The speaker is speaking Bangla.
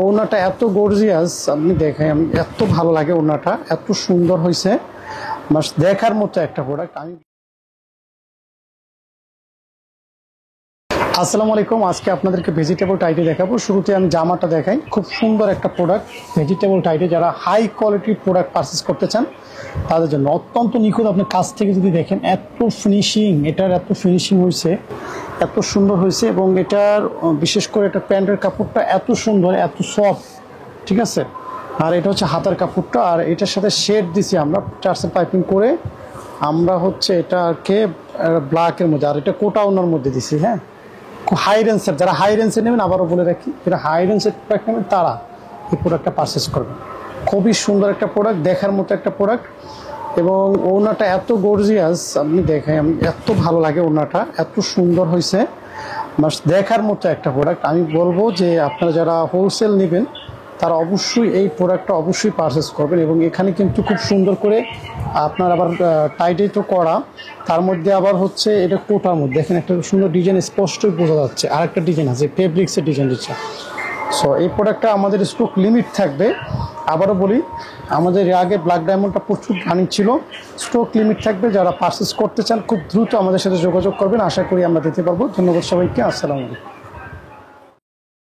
ওড়নাটা এত গর্জিয়াস, আপনি দেখেন এত ভালো লাগে, ওড়নাটা এত সুন্দর হয়েছে, বাস দেখার মতো একটা প্রোডাক্ট। আসসালামু আলাইকুম, আজকে আপনাদেরকে ভেজিটেবল টাইটে দেখাবো। শুরুতে আমি জামাটা দেখাই, খুব সুন্দর একটা প্রোডাক্ট ভেজিটেবল টাইটে। যারা হাই কোয়ালিটির প্রোডাক্ট পারচেস করতে চান তাদের জন্য অত্যন্ত নিখুঁত। আপনি কাছ থেকে যদি দেখেন এত ফিনিশিং, এটার এত ফিনিশিং হয়েছে, এত সুন্দর হয়েছে। এবং এটার বিশেষ করে এটা প্যান্টের কাপড়টা এত সুন্দর, এত সফট, ঠিক আছে। আর এটা হচ্ছে হাতার কাপড়টা, আর এটার সাথে শেড দিছি আমরা চার্সেল পাইপিং করে, আমরা হচ্ছে এটাকে ব্ল্যাকের মধ্যে, আর এটা কোটা ওনার মধ্যে দিছি। হ্যাঁ, হাই রেঞ্জের, যারা হাই রেঞ্জের নেবেন, আবারও বলে রাখি, যারা হাই রেঞ্জের প্রোডাক্ট নেবেন তারা এই প্রোডাক্টটা পারচেস করবেন। খুবই সুন্দর একটা প্রোডাক্ট, দেখার মতো একটা প্রোডাক্ট। এবং ওড়নাটা এত গর্জিয়াস, আপনি দেখেন এত ভালো লাগে, ওড়নাটা এত সুন্দর হয়েছে, বাস দেখার মতো একটা প্রোডাক্ট। আমি বলবো যে আপনারা যারা হোলসেল নেবেন তারা অবশ্যই এই প্রোডাক্টটা অবশ্যই পারচেস করবেন। এবং এখানে কিন্তু খুব সুন্দর করে আপনার আবার টাইটে তো করা, তার মধ্যে আবার হচ্ছে এটা কোটার মধ্যে দেখেন একটা সুন্দর ডিজাইন স্পষ্টই বোঝা যাচ্ছে। আর একটা ডিজাইন আছে, ফেব্রিক্সের ডিজাইন দিচ্ছে। সো এই প্রোডাক্টটা আমাদের স্টক লিমিট থাকবে। আবারও বলি, আমাদের আগে ব্ল্যাক ডায়মন্ডটা প্রচুর রানিং ছিল, স্টক লিমিট থাকবে। যারা পারচেস করতে চান খুব দ্রুত আমাদের সাথে যোগাযোগ করবেন, আশা করি আমরা দিতে পারবো। ধন্যবাদ সবাইকে, আসসালামু আলাইকুম।